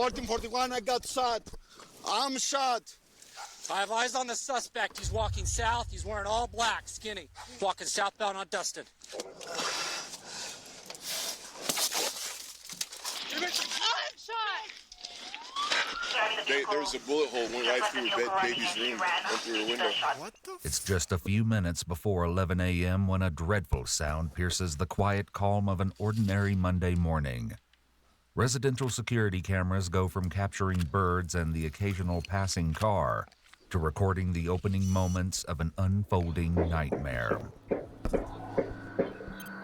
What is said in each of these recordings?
1441, I got shot. I'm shot. I have eyes on the suspect. He's walking south. He's wearing all black, skinny. Walking southbound on Dustin. There was a bullet hole went right through baby's room, went through a window. What the It's just a few minutes before 11 a.m. when a dreadful sound pierces the quiet calm of an ordinary Monday morning. Residential security cameras go from capturing birds and the occasional passing car to recording the opening moments of an unfolding nightmare.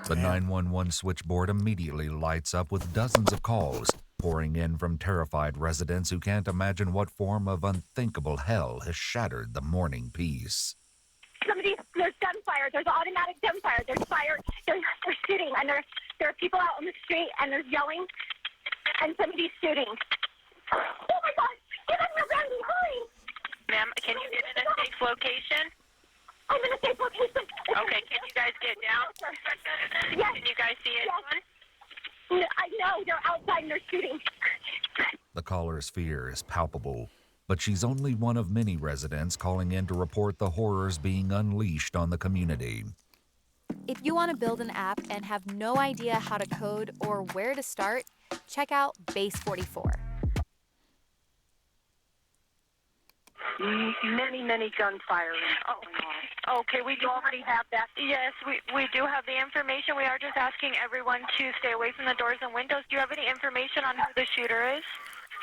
The 911 switchboard immediately lights up with dozens of calls pouring in from terrified residents who can't imagine what form of unthinkable hell has shattered the morning peace. There's gunfire. There's automatic gunfire. There's fire. They're shooting, and there are people out on the street, and there's yelling, and somebody's shooting. Oh my God! Get on your ground, hurry! Ma'am, can you get in a safe location? I'm in a safe location. Okay, can you guys get down? Yes. Can you guys see anyone? No, I know. They're outside and they're shooting. The caller's fear is palpable, but she's only one of many residents calling in to report the horrors being unleashed on the community. If you want to build an app and have no idea how to code or where to start, check out Base 44. Many gunfire. Oh, okay, we do already have that. Yes, we do have the information. We are just asking everyone to stay away from the doors and windows. Do you have any information on who the shooter is?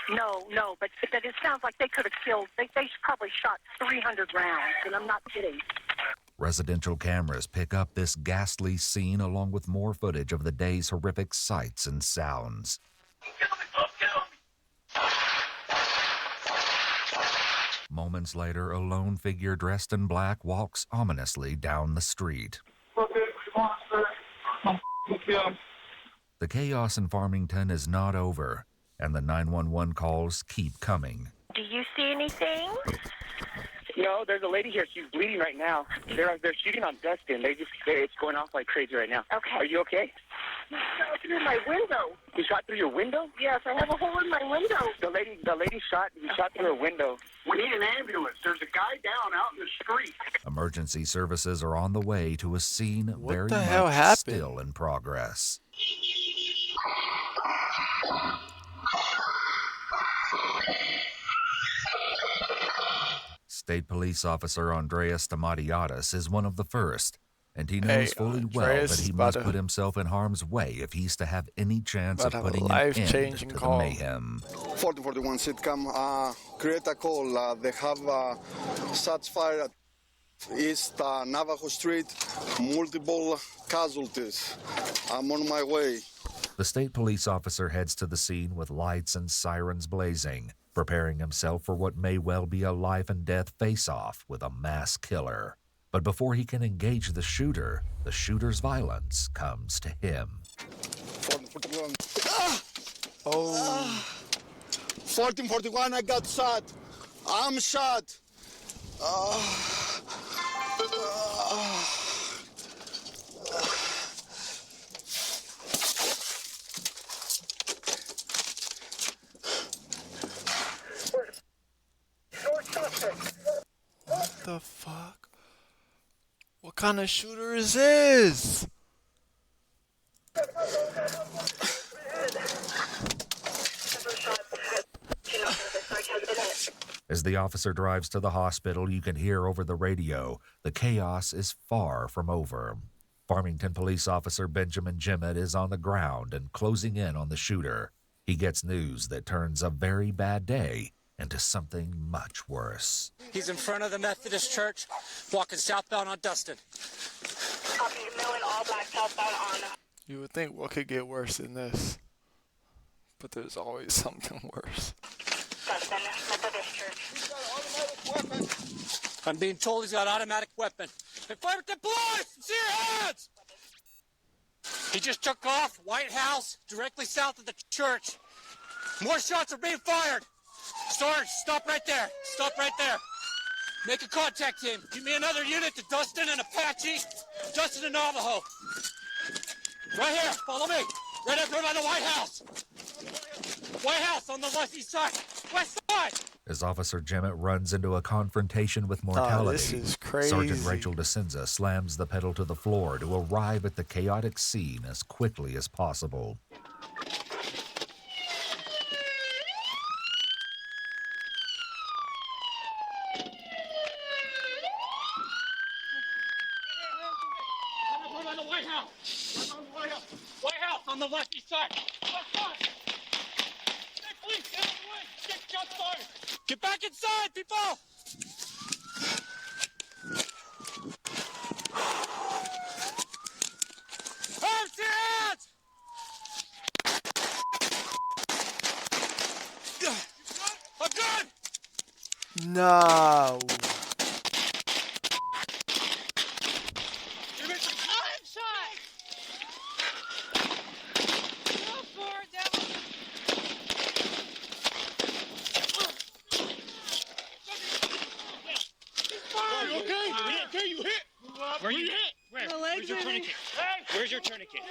No, but it sounds like they could have killed. They probably shot 300 rounds, and I'm not kidding. Residential cameras pick up this ghastly scene along with more footage of the day's horrific sights and sounds. Moments later, a lone figure dressed in black walks ominously down the street. The chaos in Farmington is not over, and the 911 calls keep coming. Do you see anything? No, there's a lady here. She's bleeding right now. They're shooting on Dustin. It's going off like crazy right now. Okay. Are you okay? He shot through my window. He shot through your window? Yes, I have a hole in my window. The lady shot through her window. We need an ambulance. There's a guy down out in the street. Emergency services are on the way to a scene very the hell much happened? still in progress. State Police Officer Andreas Stamatiadis is one of the first, and he knows fully well Andreas that he is must about put himself in harm's way if he's to have any chance of about to have a putting an end life-changing to call. the mayhem. 4041 sitcom, create a call. They have shots fired at East Navajo Street, multiple casualties. I'm on my way. The state police officer heads to the scene with lights and sirens blazing, preparing himself for what may well be a life-and-death face-off with a mass killer. But before he can engage the shooter's violence comes to him. 1441. Oh. 1441, I got shot. I'm shot. What the fuck? What kind of shooter is this? As the officer drives to the hospital, you can hear over the radio, the chaos is far from over. Farmington police officer Benjamin Jimmett is on the ground and closing in on the shooter. He gets news that turns a very bad day into something much worse. He's in front of the Methodist Church, walking southbound on Dustin. You would think what could get worse than this, but there's always something worse. I'm being told he's got an automatic weapon. Hey, Farmington Police! See your hands! He just took off, White House, directly south of the church. More shots are being fired. Sarge, stop right there. Stop right there. Make a contact team. Give me another unit to Dustin and Apache. Dustin and Navajo. Right here. Follow me. Right up there by the White House. White House on the west east side. West side. As Officer Jemmett runs into a confrontation with mortality, this is crazy. Sergeant Rachel DeCenza slams the pedal to the floor to arrive at the chaotic scene as quickly as possible. On the White House. White House on the left east side. West side. Hey, please, get out of the way. Get shots fired. Get back inside, people. Hands, hands. I'm good. No. Where you hit? Where? Where's your tourniquet? Hey! Where's your tourniquet?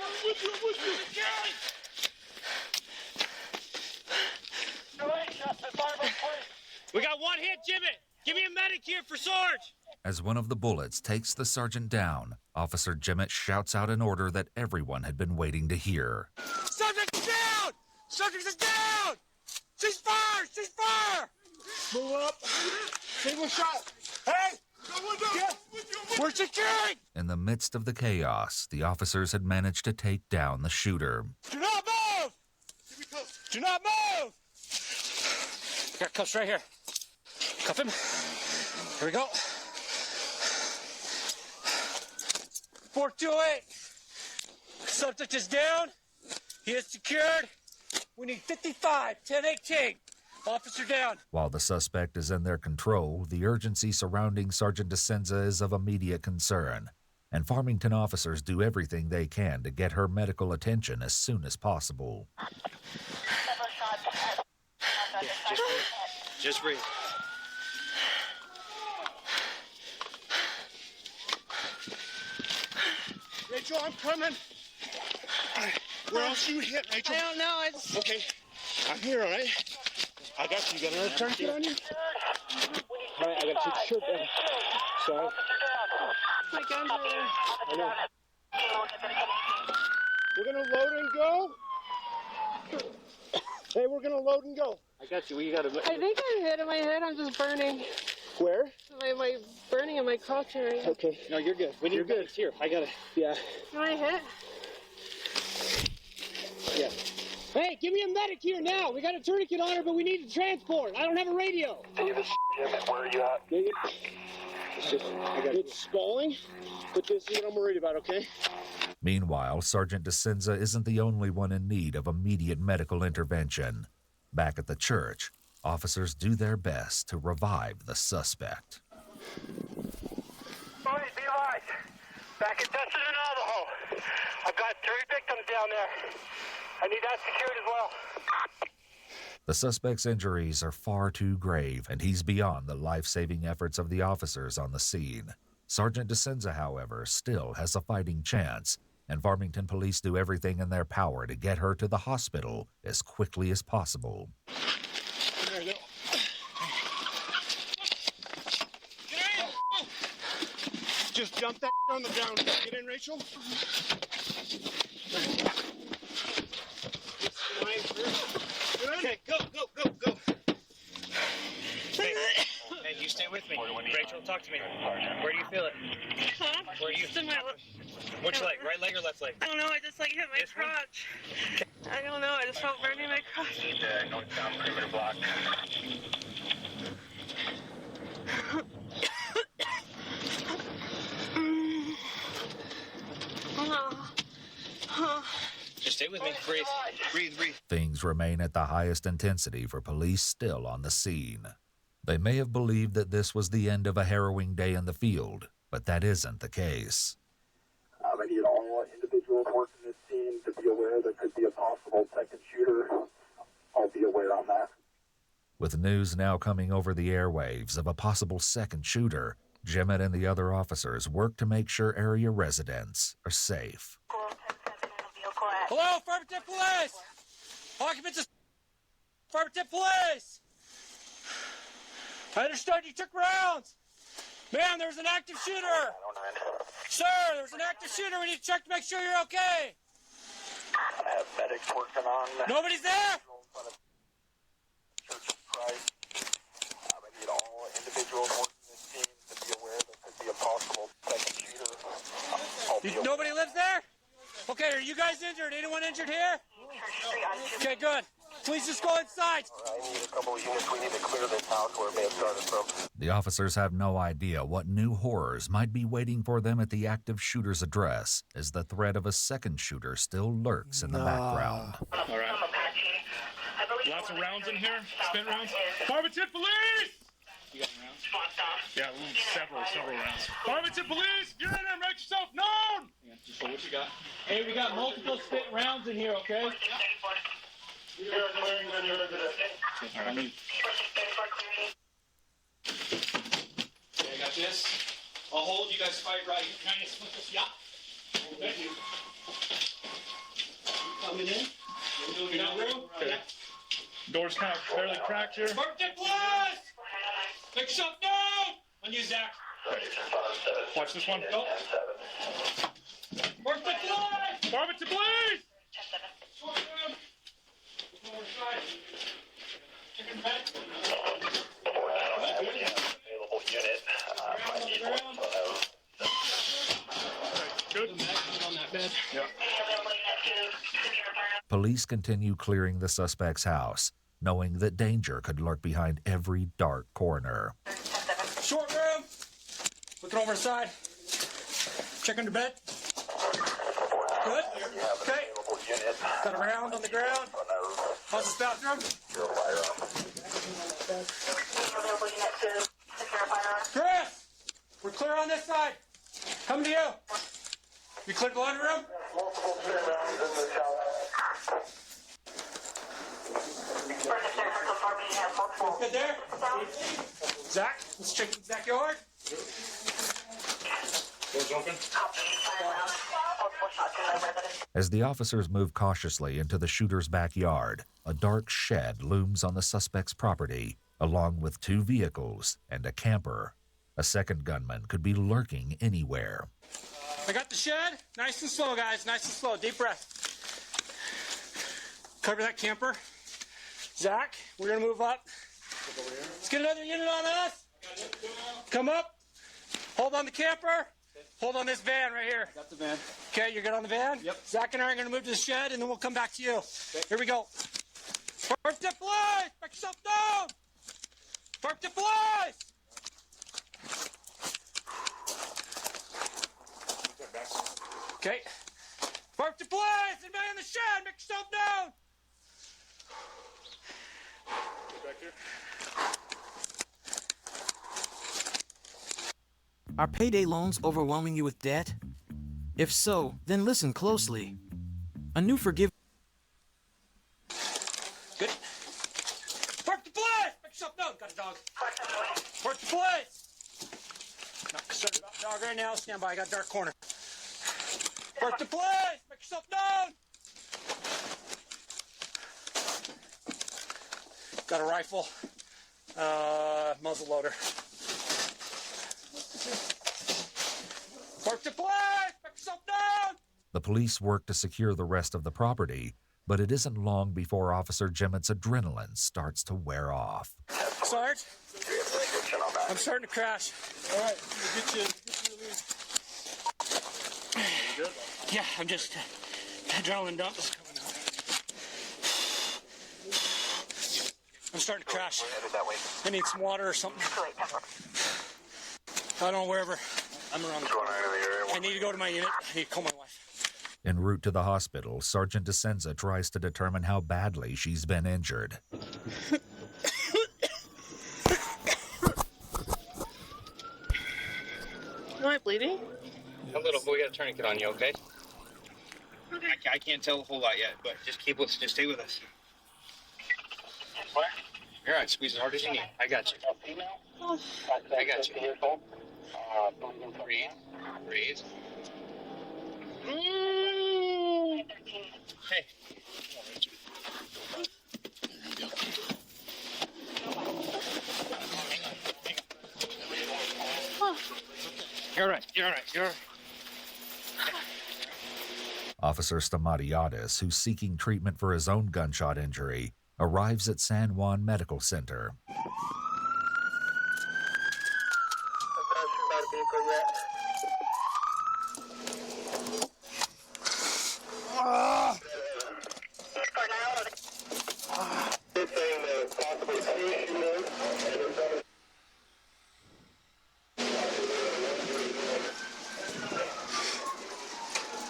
We got one hit, Jimmy. Give me a medic here for Sarge. As one of the bullets takes the sergeant down, Officer Jemmett shouts out an order that everyone had been waiting to hear. Subject is down! Subject is down! Cease fire! Cease fire! Move up. Single shot. Hey! We're securing! In the midst of the chaos, the officers had managed to take down the shooter. Do not move! Do not move! Got cuffs right here. Cuff him. Here we go. 428. Subject is down. He is secured. We need 55, 1018. Officer down. While the suspect is in their control, the urgency surrounding Sergeant DeCenza is of immediate concern, and Farmington officers do everything they can to get her medical attention as soon as possible. Just breathe. Rachel, I'm coming. Where else you hit, Rachel? I don't know. Okay, I'm here, all right? I got you. You got another tourniquet on you? All right, I got to take the shirt down. Sorry. My guns are there. I know. We're going to load and go. Hey, we're going to load and go. I got you. You got to... I think I'm hit in my head. I'm just burning. Where? My burning in my crotch area. Okay. No, you're good. We need good. Here, I got it. Yeah. Am I hit? Yeah. Hey, give me a medic here now. We got a tourniquet on her, but we need to transport. I don't have a radio. Where are you at? It's spalling, but this is what I'm worried about, okay? Meanwhile, Sergeant DeCenza isn't the only one in need of immediate medical intervention. Back at the church, officers do their best to revive the suspect. Brody, be live. Back at Destin and Navajo. I've got 3 victims down there. I need that secured as well. The suspect's injuries are far too grave, and he's beyond the life-saving efforts of the officers on the scene. Sergeant DeCenza, however, still has a fighting chance, and Farmington police do everything in their power to get her to the hospital as quickly as possible. There you go. Just dump that on the ground. Get in, Rachel. Okay, go. Hey, you stay with me. Rachel, talk to me. Where do you feel it? Huh? Where are you? Just in my Which leg? Right leg or left leg? I don't know. I just hit my crotch. I don't know. I just felt burning my crotch. Need the northbound perimeter block. Just stay with me. Breathe. Things remain at the highest intensity for police still on the scene. They may have believed that this was the end of a harrowing day in the field, but that isn't the case. I need all individuals working this scene to be aware there could be a possible second shooter. I'll be aware on that. With news now coming over the airwaves of a possible second shooter, Jemmett and the other officers work to make sure area residents are safe. Hello, affirmative police. Occupants of Affirmative, police! I understood you took rounds. Ma'am, there's an active shooter. Sir, there's an active shooter. We need to check to make sure you're okay. I have medics working on. Nobody's there? Church of Christ. I need all individuals working this team to be aware that could be a possible second shooter. Nobody lives there? Okay, are you guys injured? Anyone injured here? Okay, good. Please just go inside. I need a couple of units. We need to clear this house where it may have started from. The officers have no idea what new horrors might be waiting for them at the active shooter's address, as the threat of a second shooter still lurks in the background. All right. Lots of rounds in here. Spent rounds. Farmington police! You got rounds? Yeah, several rounds. Farmington police, you're in there. Make yourself known. Yeah, so what you got? Hey, we got multiple spent rounds in here, okay? Okay, I got this. I'll hold. You guys fight right. Can I split this? Yeah. Thank you. Coming in? You got room? Okay. Door's kind of fairly cracked here. Farmington police! Make yourself known! On you, Zach. Watch this one. Go. Farmington police! Farmington police! Available unit. I need one of those. Good. On that bed. Yeah. Police continue clearing the suspect's house, knowing that danger could lurk behind every dark corner. Short room. Looking over the side. Check under bed. Good. Okay. Got a round on the ground. How's this bathroom? Chris! We're clear on this side. Coming to you. You cleared the laundry room? Good there? Zach, let's check the backyard. Door's open. As the officers move cautiously into the shooter's backyard, a dark shed looms on the suspect's property, along with 2 vehicles and a camper. A second gunman could be lurking anywhere. I got the shed. Nice and slow, guys. Nice and slow. Deep breath. Cover that camper. Zach, we're going to move up. Let's get another unit on us. Come up. Hold on the camper. Hold on this van right here. Got the van. Okay, you're good on the van? Yep. Zach and I are going to move to the shed, and then we'll come back to you. Okay. Here we go. Park the police! Back yourself down! Park the police! Okay. Park the police! Anybody in the shed? Make yourself down! Back here. Are payday loans overwhelming you with debt? If so, then listen closely. A new forgiveness. Good. Park the police! Make yourself known. Got a dog. Park the police! Not concerned about the dog right now. Stand by. I got a dark corner. Park the police! Make yourself known! Got a rifle. Muzzle loader. Park the police! Make yourself known! The police work to secure the rest of the property, but it isn't long before Officer Gemmett's adrenaline starts to wear off. Sarge, I'm starting to crash. All right, we'll get you good? Yeah, I'm just adrenaline dump is coming out. I'm starting to crash. I need some water or something. I don't know, wherever. I'm around the corner. I need to go to my unit. I need to call my wife. En route to the hospital, Sergeant DeSenza tries to determine how badly she's been injured. Am I bleeding? A little, but we got a tourniquet on you, okay? I can't tell a whole lot yet, but just stay with us. What? You're all right, squeeze as hard as you need. I got you. I got you. Breathe. Hey. You're all right. You're all right. You're all right. Officer Stamatiadis, who's seeking treatment for his own gunshot injury, arrives at San Juan Medical Center.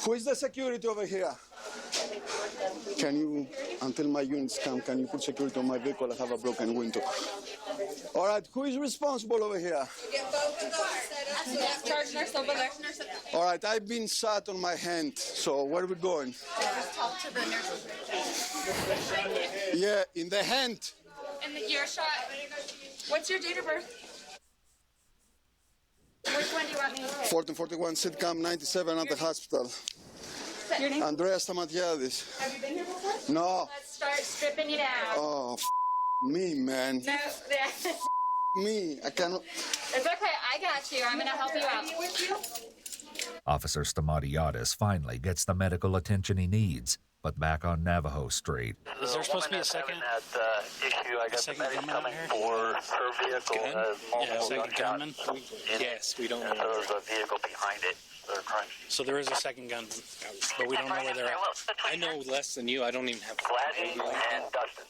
Who is the security over here? Can you, until my units come, can you put security on my vehicle? I have a broken window. All right, who is responsible over here? Charge nurse over there. All right, I've been shot on my hand, so where are we going? Just talk to the nurse. Yeah, in the hand. And you're shot. What's your date of birth? Which one do you want me to hit? 1441 sitcom 97 at the hospital. Your name? Andrea Stamatiadis. Have you been here before? No. Let's start stripping you down. Oh, me, man. No, Me, I cannot. it's okay. I got you. I'm going to help you out. Officer Stamatiadis finally gets the medical attention he needs, but back on Navajo Street. Is there supposed to be a second? Issue, I got the medic coming for her vehicle. Second gunman? Yes, we don't know. There was a vehicle behind it. So there is a second gun, but we don't know where they're at. I know less than you. I don't even have... Gladys and Dustin.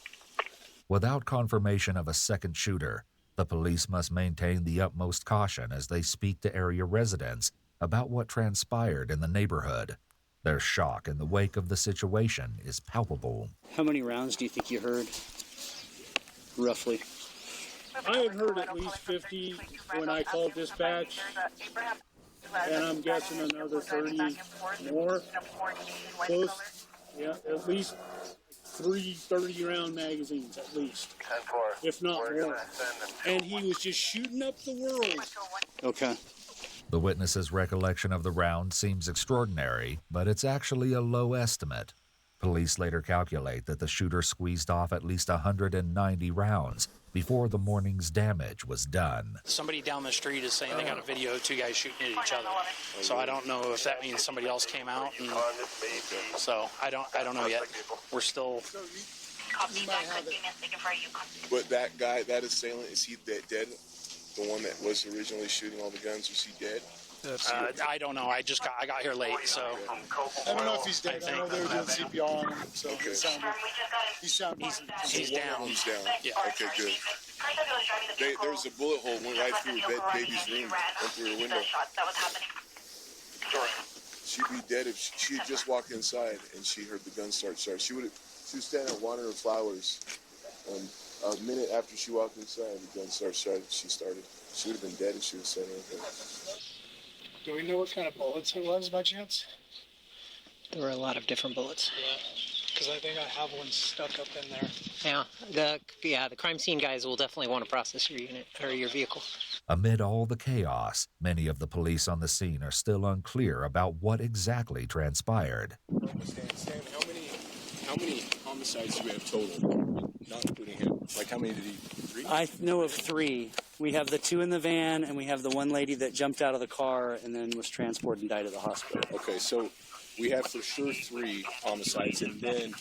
Without confirmation of a second shooter, the police must maintain the utmost caution as they speak to area residents about what transpired in the neighborhood. Their shock in the wake of the situation is palpable. How many rounds do you think you heard, roughly? I had heard at least 50 when I called dispatch, and I'm guessing another 30 more. Close, yeah, at least 3 30-round magazines, at least, if not more. And he was just shooting up the world. Okay. The witness's recollection of the round seems extraordinary, but it's actually a low estimate. Police later calculate that the shooter squeezed off at least 190 rounds before the morning's damage was done. Somebody down the street is saying they got a video of 2 guys shooting at each other. So I don't know if that means somebody else came out. And so I don't know yet. We're still... But that guy, that assailant, is he dead? The one that was originally shooting all the guns, was he dead? I don't know. I got here late, so... I don't know if he's dead. I know they were doing CPR on him, so okay. He's down. He's down. Yeah. Okay, good. There was a bullet hole went right through baby's room, went through her window. She'd be dead if she had just walked inside and she heard the gun start. She was standing there watering her flowers. A minute after she walked inside, the gun started. She would have been dead if she was standing right there. Do we know what kind of bullets it was by chance? There were a lot of different bullets. Yeah, because I think I have one stuck up in there. Yeah, the crime scene guys will definitely want to process your unit or your vehicle. Amid all the chaos, many of the police on the scene are still unclear about what exactly transpired. Sam, how many homicides do we have total? Not including him. Like, how many did he? 3? I know of 3. We have the 2 in the van, and we have the one lady that jumped out of the car and then was transported and died at the hospital. Okay, so we have for sure 3 homicides, and then,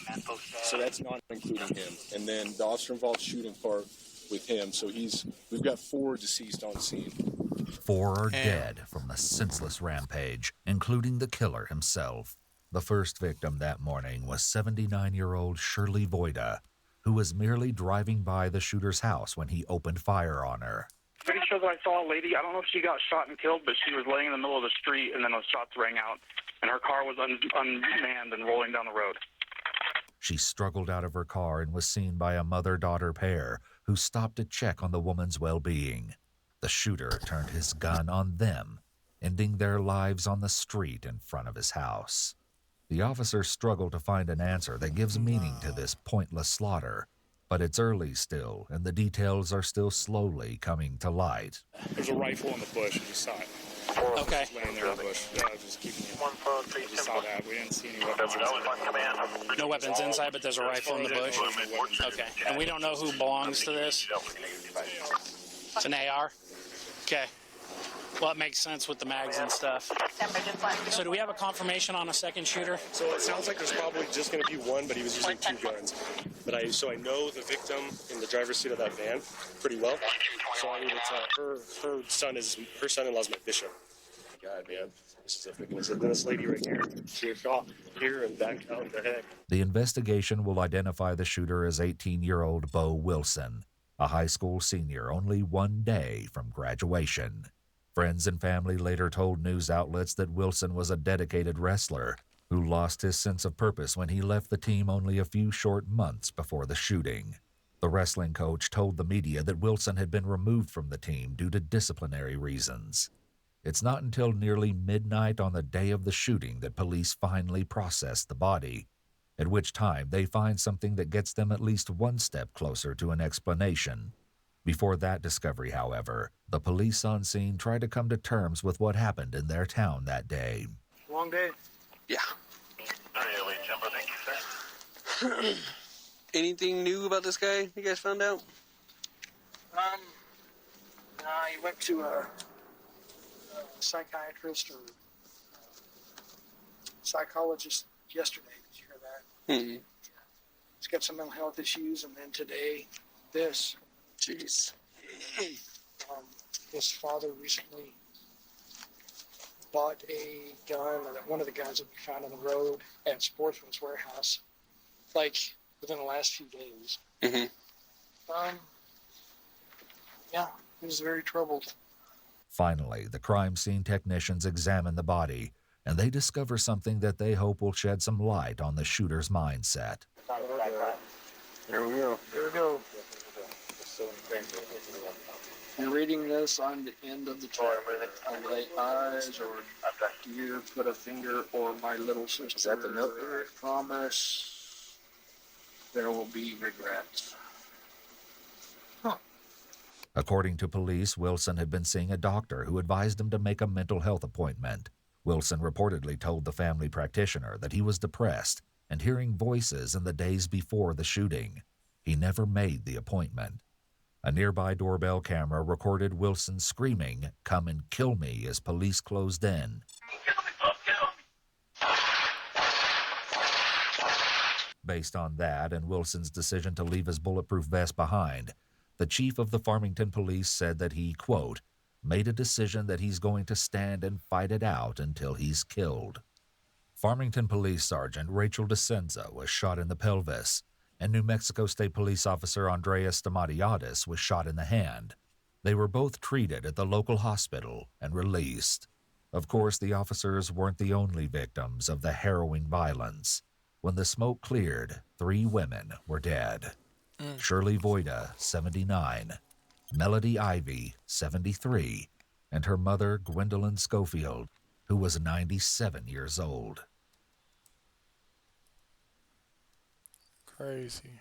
so that's not including him. And then the officer involved shooting part with him, so we've got 4 deceased on scene. 4 are dead from the senseless rampage, including the killer himself. The first victim that morning was 79-year-old Shirley Voida, who was merely driving by the shooter's house when he opened fire on her. Pretty sure that I saw a lady, I don't know if she got shot and killed, but she was laying in the middle of the street and then those shots rang out, and her car was unmanned and rolling down the road. She struggled out of her car and was seen by a mother-daughter pair who stopped to check on the woman's well-being. The shooter turned his gun on them, ending their lives on the street in front of his house. The officers struggle to find an answer that gives meaning to this pointless slaughter, but it's early still, and the details are still slowly coming to light. There's a rifle in the bush. We just saw it. Okay. Just laying there in the bush. Just keeping it. We just saw that. We didn't see any weapons. No weapons inside, but there's a rifle in the bush? Okay. And we don't know who belongs to this? It's an AR? Okay. Well, it makes sense with the mags and stuff. So do we have a confirmation on a second shooter? So it sounds like there's probably just going to be one, but he was using 2 guns. But I know the victim in the driver's seat of that van pretty well. So I mean, it's her son-in-law's my bishop. God, man, this is this lady right here. She was shot here and back out in the head. The investigation will identify the shooter as 18-year-old Bo Wilson, a high school senior only 1 day from graduation. Friends and family later told news outlets that Wilson was a dedicated wrestler who lost his sense of purpose when he left the team only a few short months before the shooting. The wrestling coach told the media that Wilson had been removed from the team due to disciplinary reasons. It's not until nearly midnight on the day of the shooting that police finally process the body, at which time they find something that gets them at least one step closer to an explanation. Before that discovery, however, the police on scene tried to come to terms with what happened in their town that day. Long day? Yeah. Thank you, sir. Anything new about this guy you guys found out? He went to a psychiatrist or psychologist yesterday. Did you hear that? Mm-hmm. He's got some mental health issues, and then today, this. Jeez. His father recently bought a gun, one of the guns that we found on the road at Sportsman's Warehouse, like within the last few days. Mm-hmm. Yeah, he was very troubled. Finally, the crime scene technicians examine the body, and they discover something that they hope will shed some light on the shooter's mindset. Here we go. Here we go. And reading this on the end of the chart, I lay eyes, or you put a finger, or my little sister. Is that the note? I promise there will be regrets. According to police, Wilson had been seeing a doctor who advised him to make a mental health appointment. Wilson reportedly told the family practitioner that he was depressed and hearing voices in the days before the shooting. He never made the appointment. A nearby doorbell camera recorded Wilson screaming, "Come and kill me," as police closed in. Based on that and Wilson's decision to leave his bulletproof vest behind, the chief of the Farmington police said that he, quote, made a decision that he's going to stand and fight it out until he's killed. Farmington Police Sergeant Rachel DeCenza was shot in the pelvis, and New Mexico State Police Officer Andreas Stamatiadis was shot in the hand. They were both treated at the local hospital and released. Of course, the officers weren't the only victims of the harrowing violence. When the smoke cleared, 3 women were dead. Shirley Voida, 79, Melody Ivy, 73, and her mother, Gwendolyn Schofield, who was 97 years old. Crazy.